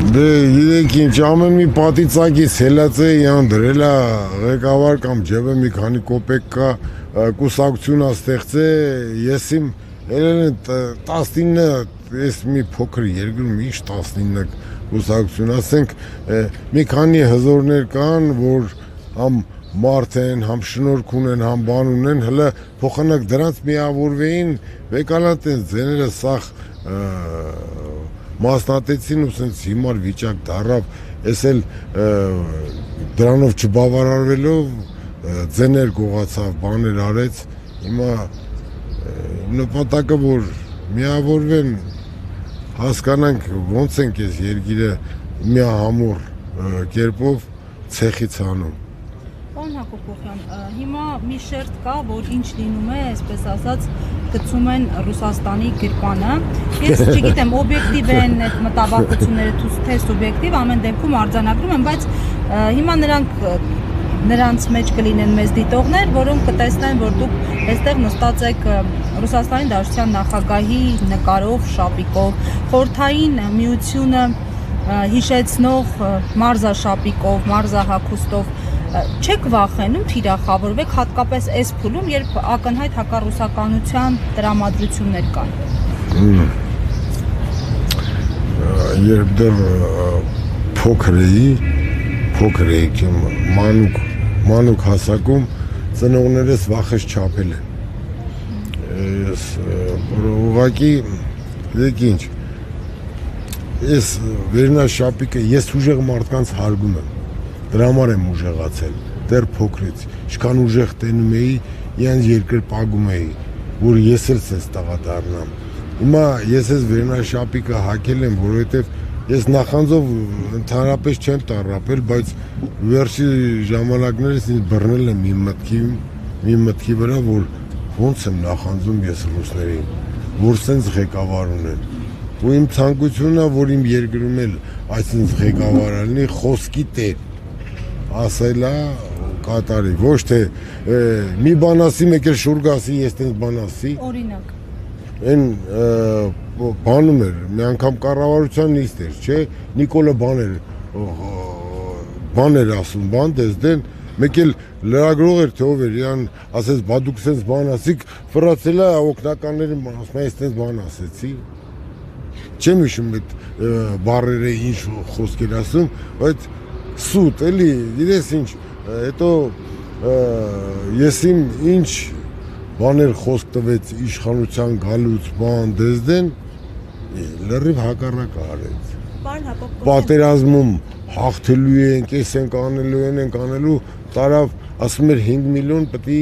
Դե գիտեք ինչ, ամեն մի պատիծակից հելացե յան դրելա ղեկավար կամ ջեբը մի քանի կոպեկ կա կուսակցություն ստեղծե, ես իմ ելեն 19 ես մի փոքր երկրում ինչ 19 կուսակցություն, ասենք մի քանի հզորներ կան, որ համ մարդ են, համ շնորհք ունեն, համ բան ունեն, հələ փոխանակ դրանց միավորվեին, վեկալատ են ձեները սախ մասնատեցին ու սենց հիմար վիճակ դարավ, ես էլ դրանով չբավարարվելով ձեներ գողացավ, բաներ արեց, հիմա նպատակը որ միավորվեն, հասկանանք ոնց ենք ես երկիրը միահամուռ կերպով ցեխից անում։ Պարոն Հակոբյան, հիմա մի շերտ կա, որ ինչ լինում է, այսպես ասած, գցում են Ռուսաստանի գրպանը։ Ես չգիտեմ, օբյեկտիվ են այդ մտավախությունները, թե սուբյեկտիվ, ամեն դեպքում արձանագրում են, բայց հիմա նրանց մեջ կլինեն մեծ դիտողներ, որոնք կտեսնեն, որ դուք այստեղ նստած եք Ռուսաստանի Դաշնության նախագահի նկարով, շապիկով, խորհրդային միությունը հիշեցնող մարզաշապիկով, մարզահագուստով, չեք վախենում թիրախավորվեք հատկապես այս փուլում, երբ ակնհայտ հակառուսականության տրամադրություններ կան։ Երբ դեռ փոքր էի, մանուկ հասակում ծնողներս վախս չափել են։ Ես ուղղակի դեք ինչ, ես վերնաշապիկը, ես ուժեղ մարդկանց հարգում եմ, դրա համար եմ ուժեղացել, դեռ փոքրից, ինչքան ուժեղ տենում էի, իրենց երկրպագում էի, որ ես էլ սենց տղա դառնամ։ Հիմա ես ես վերնաշապիկը հագել եմ, որովհետև ես նախանձով ընդհանրապես չեմ տառապել, բայց վերջի ժամանակներս ինձ բռնել եմ մի մտքի վրա, որ ոնց եմ նախանձում ես ռուսներին, որ սենց ղեկավար ունեն։ Ու իմ ցանկությունն է, որ իմ երկրում էլ այսինքն ղեկավար լինի խոսքի տեր, ասելա կատարի, ոչ թե մի բան ասի, մեկ էլ շուրջ ասի, ես տենց բան ասի։ Օրինակ։ Այն բանում էր, մի անգամ կառավարության նիստ էր, չէ, Նիկոլը բան էր ասում, բան դեսդեն, մեկ էլ լրագրող էր, թե ով էր, իրան ասեց, բա դուք սենց բան ասիք, ֆրացել է օգնականներին բան ասում, ես տենց բան ասեցի, չեմ հիշում այդ բառերը ինչ խոսքեր ասում, բայց սուտ, էլի, իրես ինչ, հետո ես իմ ինչ բաներ խոսք տվեց իշխանության գալուց բան դեսդեն, լրիվ հակառակը արեց։ Պատերազմում հաղթելու ենք, ես ենք անելու, տարավ, ասում էր 5 միլիոն պետի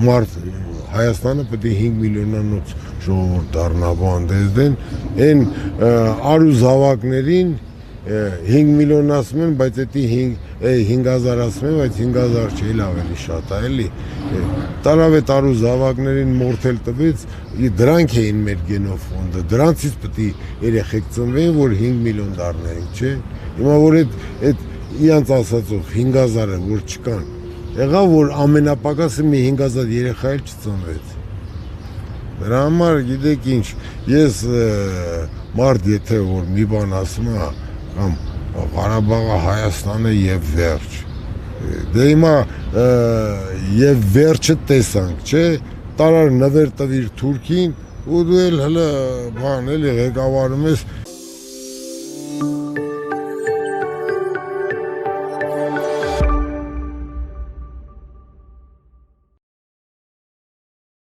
մարդ, Հայաստանը պետի 5 միլիոնանոց ժողովուրդ դառնա բան դեսդեն, այն արու զավակներին 5 միլիոն ասում են, բայց էդի 5,000 ասում են, բայց 5,000 չէ, էլ ավելի շատ է, էլի։ Տարավ էդ արու զավակներին մորթել տվեց, դրանք էին մեր գենոֆոնդը, դրանցից պետի երեխեք ծնվեին, որ 5 միլիոն դառնային, չէ։ Հիմա որ էդ իրանց ասածով 5,000-ը, որ չկան, եղավ, որ ամենապակասը մի 5,000 երեխա էլ չծնվեց։ Դրա համար, գիտեք ինչ, ես մարդ եթե որ մի բան ասում է, կամ Ղարաբաղը Հայաստանը եւ վերջ։ Դե հիմա եւ վերջը տեսանք, չէ, տարար նվեր տվիր Թուրքին ու դու էլ հələ բան էլի ղեկավարում ես